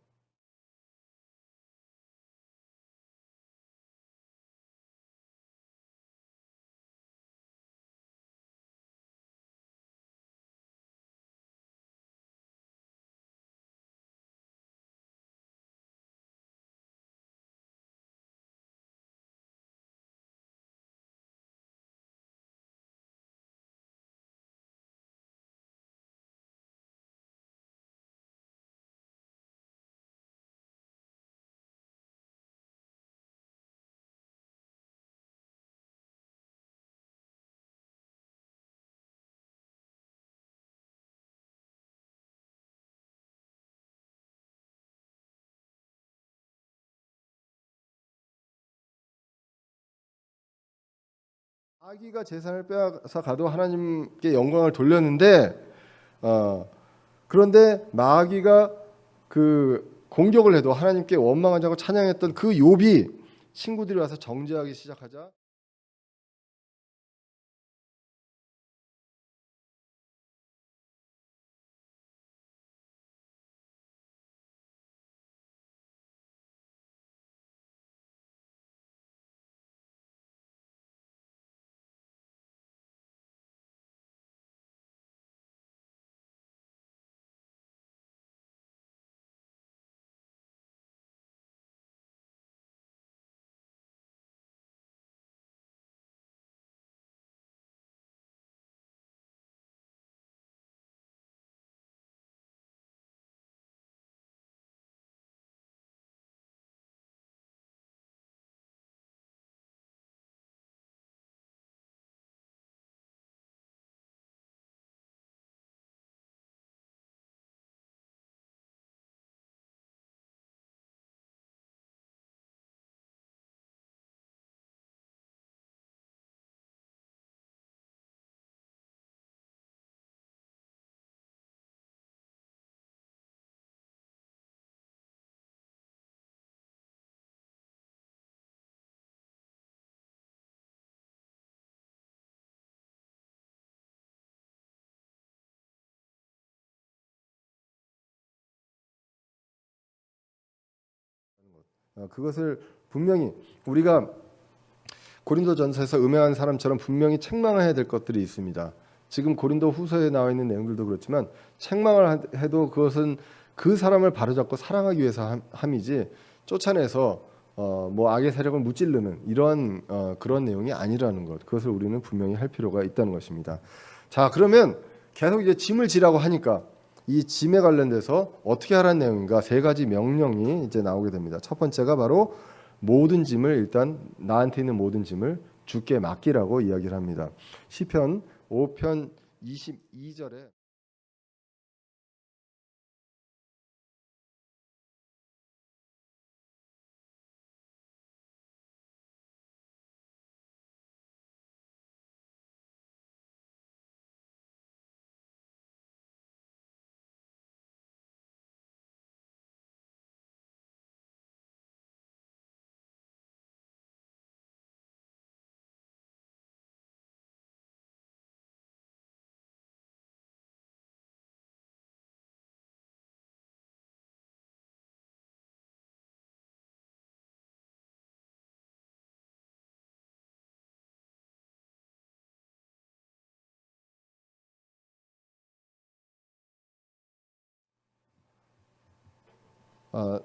S1: 마귀가 재산을 빼앗아 가도 하나님께 영광을 돌렸는데, 그런데 마귀가 그 공격을 해도 하나님께 원망하지 않고 찬양했던 그 욥이 친구들이 와서 정죄하기 시작하자 그것을 분명히 우리가 고린도전서에서 음행한 사람처럼 분명히 책망해야 될 것들이 있습니다. 지금 고린도 후서에 나와 있는 내용들도 그렇지만 책망을 해도 그것은 그 사람을 바로잡고 사랑하기 위해서 함이지 쫓아내서 뭐 악의 세력을 무찌르는 이런 그런 내용이 아니라는 것, 그것을 우리는 분명히 할 필요가 있다는 것입니다. 자, 그러면 계속 이제 짐을 지라고 하니까 이 짐에 관련돼서 어떻게 하라는 내용인가, 세 가지 명령이 이제 나오게 됩니다. 첫 번째가 바로 모든 짐을 일단 나한테 있는 모든 짐을 주께 맡기라고 이야기를 합니다. 시편 5편 22절에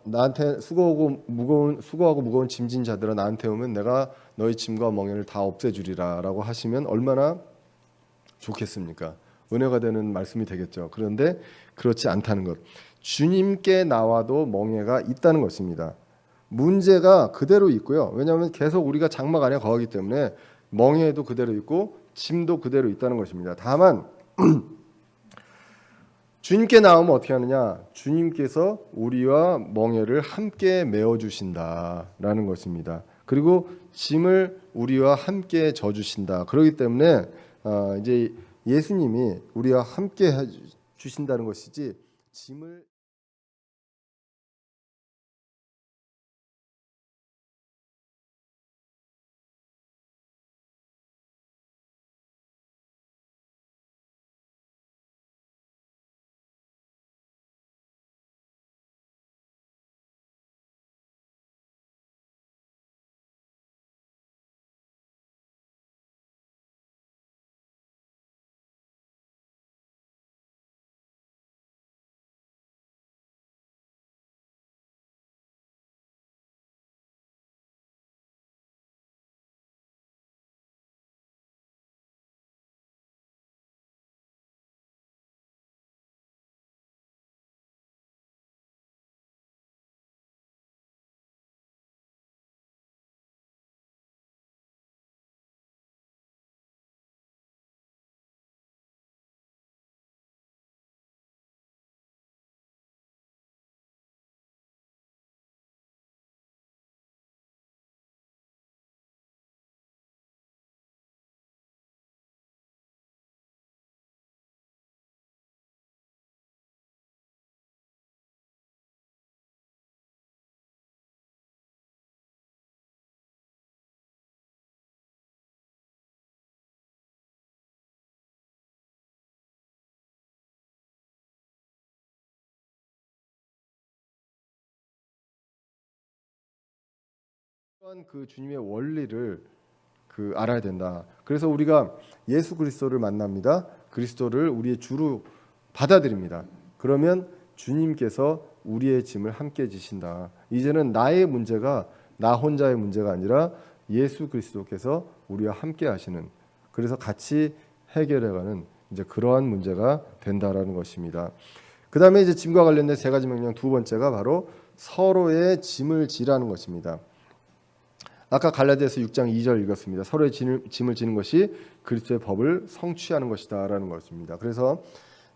S1: 나한테 수고하고 무거운 짐진 자들아 나한테 오면 내가 너희 짐과 멍에를 다 없애주리라라고 하시면 얼마나 좋겠습니까? 은혜가 되는 말씀이 되겠죠. 그런데 그렇지 않다는 것. 주님께 나와도 멍에가 있다는 것입니다. 문제가 그대로 있고요. 왜냐하면 계속 우리가 장막 안에 거하기 때문에 멍에도 그대로 있고 짐도 그대로 있다는 것입니다. 다만 주님께 나오면 어떻게 하느냐? 주님께서 우리와 멍에를 함께 메어 주신다라는 것입니다. 그리고 짐을 우리와 함께 져 주신다. 그렇기 때문에 이제 예수님이 우리와 함께 해 주신다는 것이지 짐을 또한 그 주님의 원리를 알아야 된다. 그래서 우리가 예수 그리스도를 만납니다. 그리스도를 우리의 주로 받아들입니다. 그러면 주님께서 우리의 짐을 함께 지신다. 이제는 나의 문제가 나 혼자의 문제가 아니라 예수 그리스도께서 우리와 함께 하시는, 그래서 같이 해결해가는 이제 그러한 문제가 된다라는 것입니다. 그 다음에 이제 짐과 관련된 세 가지 명령 두 번째가 바로 서로의 짐을 지라는 것입니다. 아까 갈라디아서 6장 2절 읽었습니다. 서로의 짐을 지는 것이 그리스도의 법을 성취하는 것이다라는 것입니다. 그래서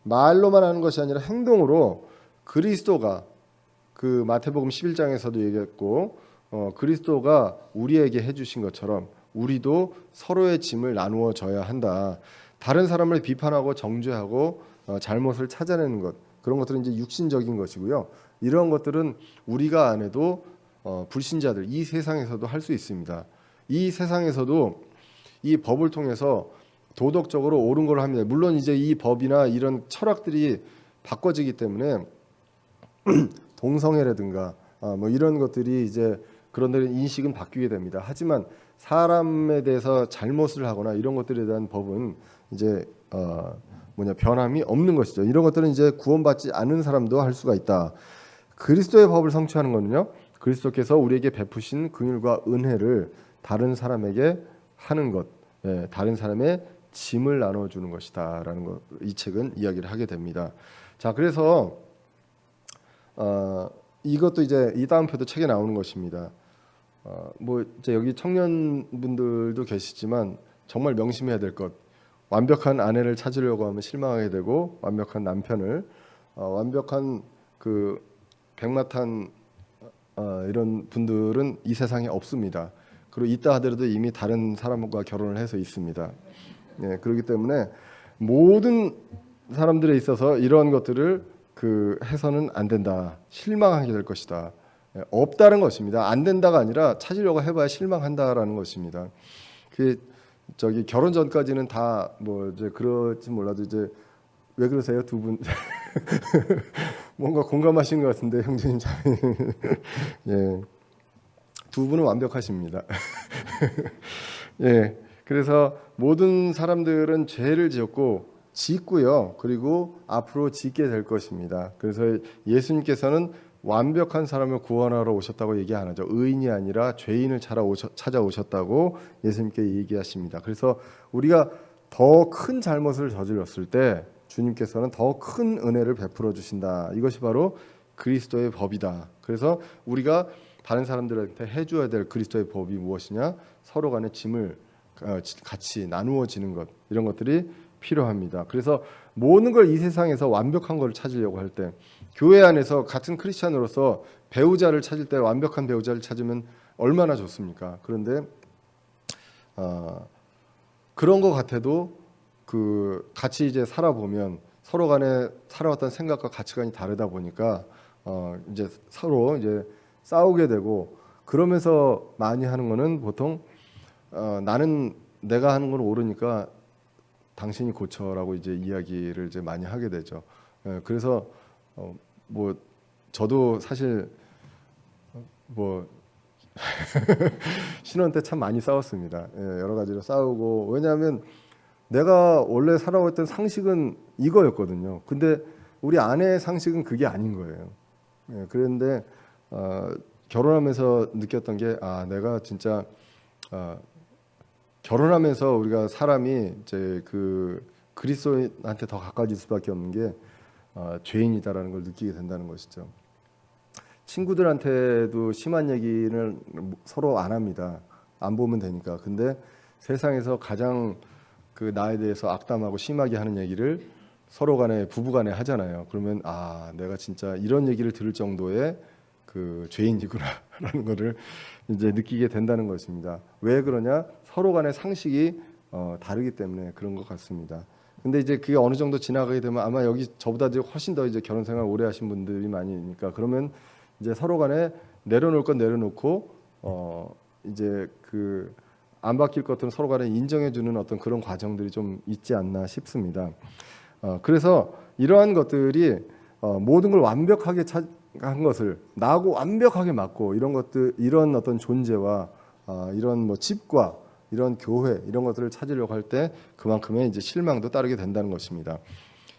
S1: 말로만 하는 것이 아니라 행동으로 그리스도가 그 마태복음 11장에서도 얘기했고 그리스도가 우리에게 해주신 것처럼 우리도 서로의 짐을 나누어 져야 한다. 다른 사람을 비판하고 정죄하고 잘못을 찾아내는 것, 그런 것들은 이제 육신적인 것이고요. 이런 것들은 우리가 안 해도 불신자들 이 세상에서도 할 수 있습니다. 이 세상에서도 이 법을 통해서 도덕적으로 옳은 걸 합니다. 물론 이제 이 법이나 이런 철학들이 바꿔지기 때문에 동성애라든가 뭐 이런 것들이 이제 그런 데 인식은 바뀌게 됩니다. 하지만 사람에 대해서 잘못을 하거나 이런 것들에 대한 법은 이제 변함이 없는 것이죠. 이런 것들은 이제 구원받지 않은 사람도 할 수가 있다. 그리스도의 법을 성취하는 것은요, 그리스도께서 우리에게 베푸신 긍휼과 은혜를 다른 사람에게 하는 것, 다른 사람의 짐을 나눠주는 것이다라는 것, 이 책은 이야기를 하게 됩니다. 자, 그래서 이것도 이제 이 다음 표도 책에 나오는 것입니다. 뭐 이제 여기 청년분들도 계시지만 정말 명심해야 될 것. 완벽한 아내를 찾으려고 하면 실망하게 되고 완벽한 남편을 완벽한 그 백마탄 이런 분들은 이 세상에 없습니다. 그리고 있다 하더라도 이미 다른 사람과 결혼을 해서 있습니다. 예, 그렇기 때문에 모든 사람들에 있어서 이런 것들을 그 해서는 안 된다. 실망하게 될 것이다. 예, 없다는 것입니다. 안 된다가 아니라 찾으려고 해봐야 실망한다라는 것입니다. 그 저기 결혼 전까지는 다 뭐 이제 그럴지 몰라도 이제 왜 그러세요 두 분? 뭔가 공감하신 것 같은데 형제님 자매. 예, 두 분은 완벽하십니다. 예, 그래서 모든 사람들은 죄를 지었고 짓고요. 그리고 앞으로 짓게 될 것입니다. 그래서 예수님께서는 완벽한 사람을 구원하러 오셨다고 얘기 안 하죠. 의인이 아니라 죄인을 찾아오셨다고 예수님께 얘기하십니다. 그래서 우리가 더 큰 잘못을 저질렀을 때 주님께서는 더 큰 은혜를 베풀어 주신다. 이것이 바로 그리스도의 법이다. 그래서 우리가 다른 사람들한테 해줘야 될 그리스도의 법이 무엇이냐? 서로 간의 짐을 같이 나누어지는 것, 이런 것들이 필요합니다. 그래서 모든 걸 이 세상에서 완벽한 걸 찾으려고 할 때, 교회 안에서 같은 크리스찬으로서 배우자를 찾을 때 완벽한 배우자를 찾으면 얼마나 좋습니까? 그런데 그런 것 같아도 그 같이 이제 살아보면 서로 간에 살아왔던 생각과 가치관이 다르다 보니까 이제 서로 이제 싸우게 되고, 그러면서 많이 하는 거는 보통 나는 내가 하는 건 옳으니까 당신이 고쳐라고 이제 이야기를 이제 많이 하게 되죠. 그래서 뭐 저도 사실 뭐 신혼 때 참 많이 싸웠습니다. 여러 가지로 싸우고, 왜냐하면 내가 원래 살아왔던 상식은 이거였거든요. 근데 우리 아내의 상식은 그게 아닌 거예요. 그런데 결혼하면서 느꼈던 게, 내가 진짜 결혼하면서 우리가 사람이 이제 그 그리스도인한테 더 가까워질 수밖에 없는 게 죄인이다라는 걸 느끼게 된다는 것이죠. 친구들한테도 심한 얘기를 서로 안 합니다. 안 보면 되니까. 근데 세상에서 가장 그 나에 대해서 악담하고 심하게 하는 얘기를 서로 간에 부부 간에 하잖아요. 그러면 내가 진짜 이런 얘기를 들을 정도의 그 죄인이구나라는 거를 이제 느끼게 된다는 것입니다. 왜 그러냐? 서로 간의 상식이 다르기 때문에 그런 것 같습니다. 근데 이제 그게 어느 정도 지나가게 되면 아마 여기 저보다 이제 훨씬 더 이제 결혼 생활 오래 하신 분들이 많으니까, 그러면 이제 서로 간에 내려놓을 건 내려놓고 이제 그 안 바뀔 것들은 서로 간에 인정해주는 어떤 그런 과정들이 좀 있지 않나 싶습니다. 그래서 이러한 것들이 모든 걸 완벽하게 한 것을 나하고 완벽하게 맞고, 이런 것들, 이런 어떤 존재와 이런 뭐 집과 이런 교회, 이런 것들을 찾으려고 할 때 그만큼의 이제 실망도 따르게 된다는 것입니다.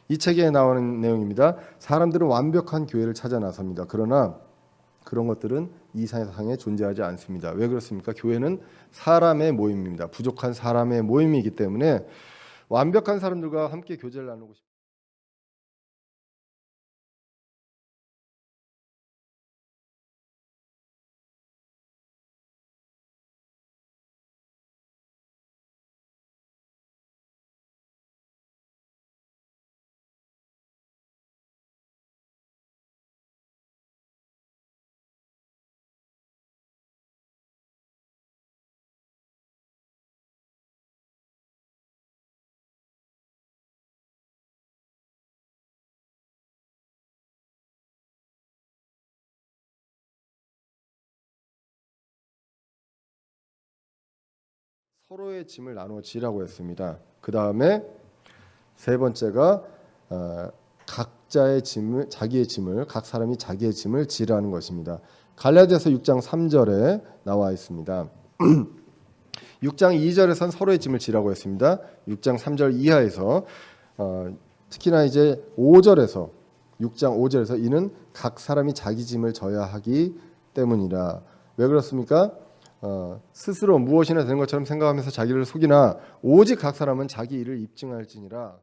S1: 이 책에 나오는 내용입니다. 사람들은 완벽한 교회를 찾아 나섭니다. 그러나 그런 것들은 이 세상에 존재하지 않습니다. 왜 그렇습니까? 교회는 사람의 모임입니다. 부족한 사람의 모임이기 때문에 완벽한 사람들과 함께 교제를 나누고 싶습니다. 서로의 짐을 나누어 지라고 했습니다. 그 다음에 세 번째가 각자의 짐을, 자기의 짐을, 각 사람이 자기의 짐을 지라는 것입니다. 갈라디아서 6장 3절에 나와 있습니다. 6장 2절에선 서로의 짐을 지라고 했습니다. 6장 3절 이하에서 특히나 이제 5절에서 6장 5절에서 이는 각 사람이 자기 짐을 져야 하기 때문이라. 왜 그렇습니까? 스스로 무엇이나 되는 것처럼 생각하면서 자기를 속이나 오직 각 사람은 자기 일을 입증할지니라.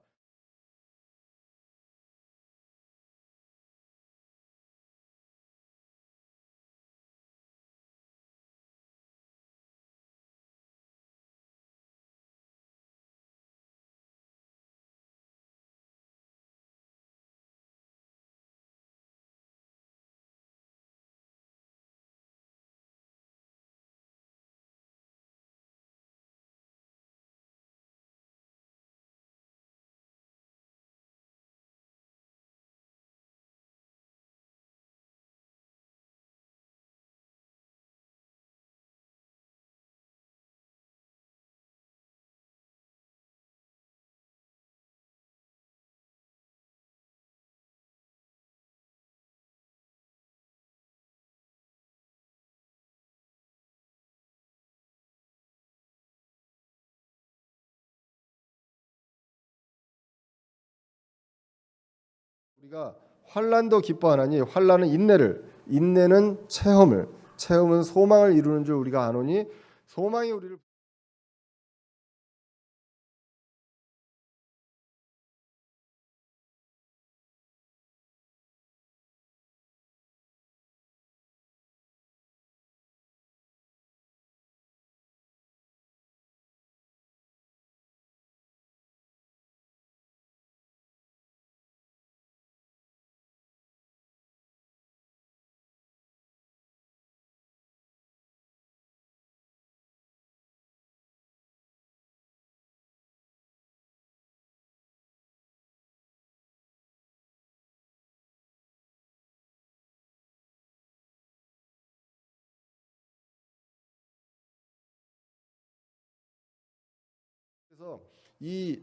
S1: 우리가 환난도 기뻐하나니 환난은 인내를, 인내는 체험을, 체험은 소망을 이루는 줄 우리가 아노니 소망이 우리를. 그래서 이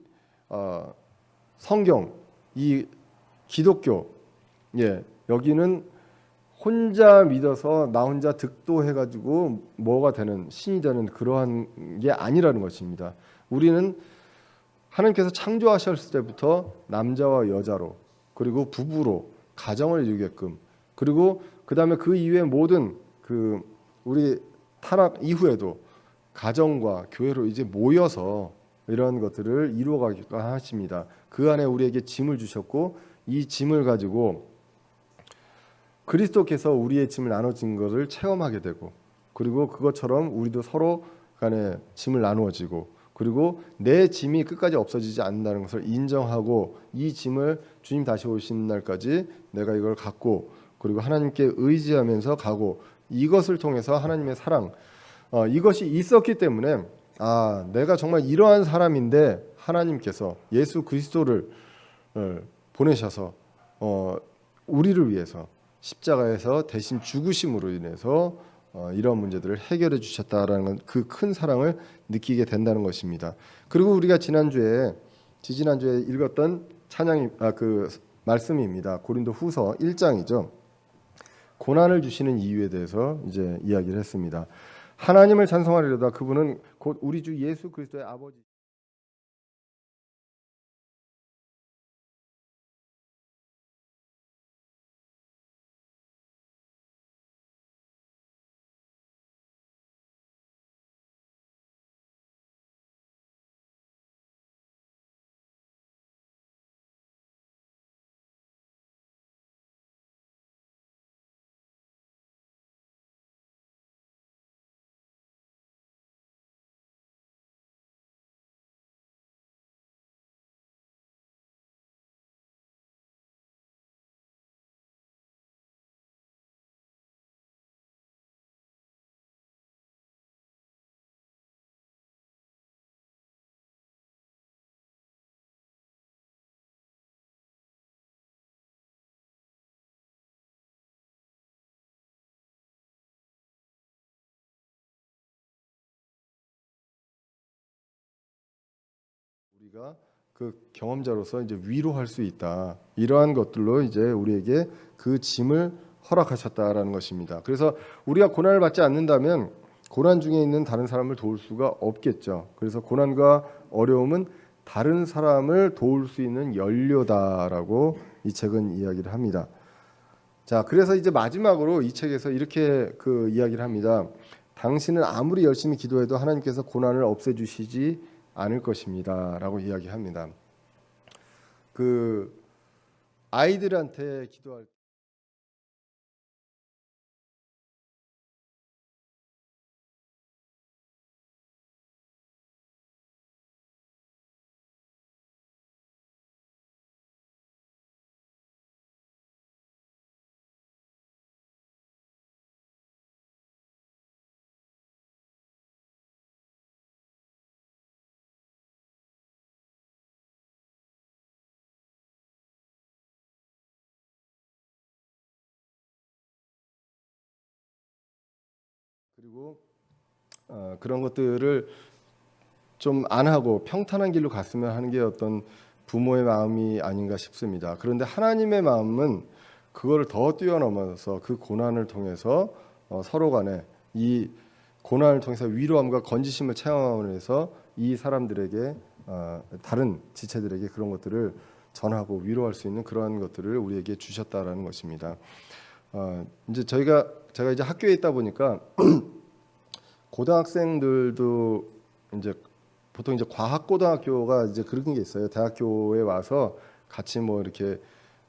S1: 성경, 이 기독교, 여기는 혼자 믿어서 나 혼자 득도해가지고 뭐가 되는 신이 되는 그러한 게 아니라는 것입니다. 우리는 하나님께서 창조하셨을 때부터 남자와 여자로, 그리고 부부로 가정을 이루게끔, 그리고 그 다음에 그 이후에 모든 우리 타락 이후에도 가정과 교회로 이제 모여서 이런 것들을 이루어가기도 하십니다. 그 안에 우리에게 짐을 주셨고 이 짐을 가지고 그리스도께서 우리의 짐을 나눠진 것을 체험하게 되고, 그리고 그것처럼 우리도 서로 간에 짐을 나누어지고, 그리고 내 짐이 끝까지 없어지지 않는다는 것을 인정하고 이 짐을 주님 다시 오시는 날까지 내가 이걸 갖고 그리고 하나님께 의지하면서 가고, 이것을 통해서 하나님의 사랑, 이것이 있었기 때문에 내가 정말 이러한 사람인데 하나님께서 예수 그리스도를 보내셔서 우리를 위해서 십자가에서 대신 죽으심으로 인해서 이런 문제들을 해결해 주셨다라는 그 큰 사랑을 느끼게 된다는 것입니다. 그리고 우리가 지지난주에 읽었던 찬양이 그 말씀입니다. 고린도후서 1장이죠. 고난을 주시는 이유에 대해서 이제 이야기를 했습니다. 하나님을 찬송하리로다. 그분은 곧 우리 주 예수 그리스도의 아버지. 우리가 그 경험자로서 이제 위로할 수 있다. 이러한 것들로 이제 우리에게 그 짐을 허락하셨다라는 것입니다. 그래서 우리가 고난을 받지 않는다면 고난 중에 있는 다른 사람을 도울 수가 없겠죠. 그래서 고난과 어려움은 다른 사람을 도울 수 있는 연료다라고 이 책은 이야기를 합니다. 자, 그래서 이제 마지막으로 이 책에서 이렇게 그 이야기를 합니다. 당신은 아무리 열심히 기도해도 하나님께서 고난을 없애주시지 않을 것입니다라고 이야기합니다. 그 아이들한테 기도할 그리고 그런 것들을 좀 안 하고 평탄한 길로 갔으면 하는 게 어떤 부모의 마음이 아닌가 싶습니다. 그런데 하나님의 마음은 그거를 더 뛰어넘어서 그 고난을 통해서 서로 간에 이 고난을 통해서 위로함과 건지심을 체험하면서 이 사람들에게 다른 지체들에게 그런 것들을 전하고 위로할 수 있는 그러한 것들을 우리에게 주셨다라는 것입니다. 이제 제가 이제 학교에 있다 보니까 고등학생들도 이제 보통 이제 과학고등학교가 이제 그런 게 있어요. 대학교에 와서 같이 뭐 이렇게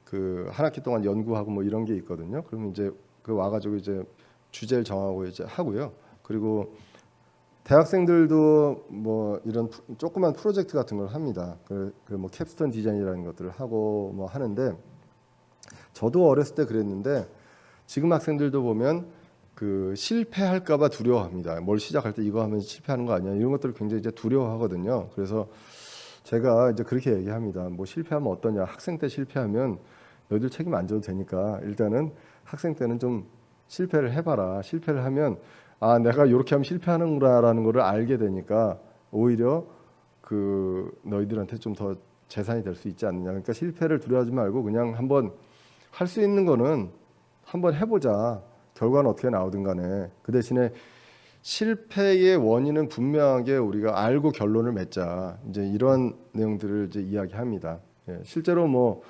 S1: 그 한 학기 동안 연구하고 뭐 이런 게 있거든요. 그러면 이제 그 와가지고 이제 주제를 정하고 이제 하고요. 그리고 대학생들도 뭐 이런 조그만 프로젝트 같은 걸 합니다. 그 뭐 캡스톤 디자인이라는 것들을 하고 뭐 하는데, 저도 어렸을 때 그랬는데 지금 학생들도 보면 그 실패할까봐 두려워합니다. 뭘 시작할 때 이거 하면 실패하는 거 아니야? 이런 것들을 굉장히 이제 두려워하거든요. 그래서 제가 이제 그렇게 얘기합니다. 뭐 실패하면 어떠냐? 학생 때 실패하면 너희들 책임 안 져도 되니까 일단은 학생 때는 좀 실패를 해봐라. 실패를 하면 아, 내가 이렇게 하면 실패하는구나라는 거를 알게 되니까 오히려 그 너희들한테 좀 더 재산이 될 수 있지 않느냐. 그러니까 실패를 두려워하지 말고 그냥 한번 할 수 있는 거는 한번 해보자. 결과는 어떻게 나오든 간에 그 대신에 실패의 원인은 분명하게 우리가 알고 결론을 맺자. 이제 이런 내용들을 이제 이야기합니다. 예, 실제로 뭐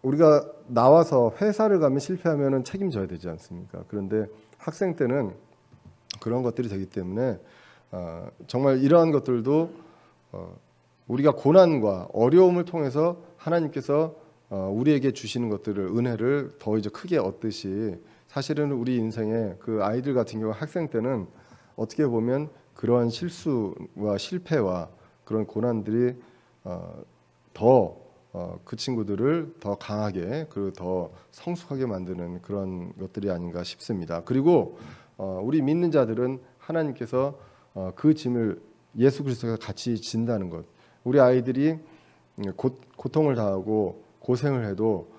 S1: 우리가 나와서 회사를 가면 실패하면은 책임져야 되지 않습니까? 그런데 학생 때는 그런 것들이 되기 때문에 정말 이러한 것들도 우리가 고난과 어려움을 통해서 하나님께서 우리에게 주시는 것들을 은혜를 더 이제 크게 얻듯이, 사실은 우리 인생에 그 아이들 같은 경우 학생 때는 어떻게 보면 그러한 실수와 실패와 그런 고난들이 더 그 친구들을 더 강하게 그리고 더 성숙하게 만드는 그런 것들이 아닌가 싶습니다. 그리고 우리 믿는 자들은 하나님께서 그 짐을 예수 그리스도가 같이 진다는 것, 우리 아이들이 고통을 당하고 고생을 해도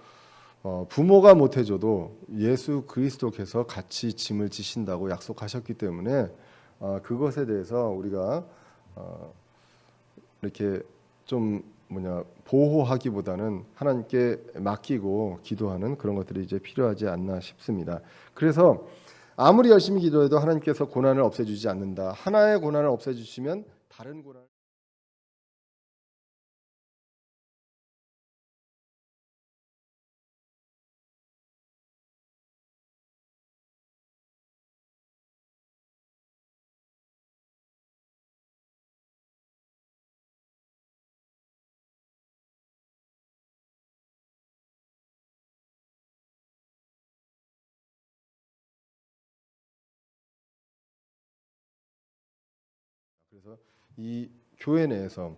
S1: 부모가 못 해줘도 예수 그리스도께서 같이 짐을 지신다고 약속하셨기 때문에 그것에 대해서 우리가 이렇게 좀 보호하기보다는 하나님께 맡기고 기도하는 그런 것들이 이제 필요하지 않나 싶습니다. 그래서 아무리 열심히 기도해도 하나님께서 고난을 없애주지 않는다. 하나의 고난을 없애주시면 다른 고난. 그래서 이 교회 내에서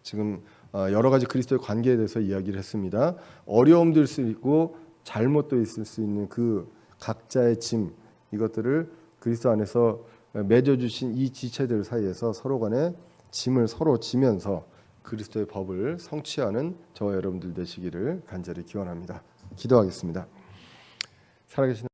S1: 지금 여러 가지 그리스도의 관계에 대해서 이야기를 했습니다. 어려움도 있을 수 있고 잘못도 있을 수 있는 그 각자의 짐, 이것들을 그리스도 안에서 맺어주신 이 지체들 사이에서 서로 간에 짐을 서로 지면서 그리스도의 법을 성취하는 저와 여러분들 되시기를 간절히 기원합니다. 기도하겠습니다. 살아계신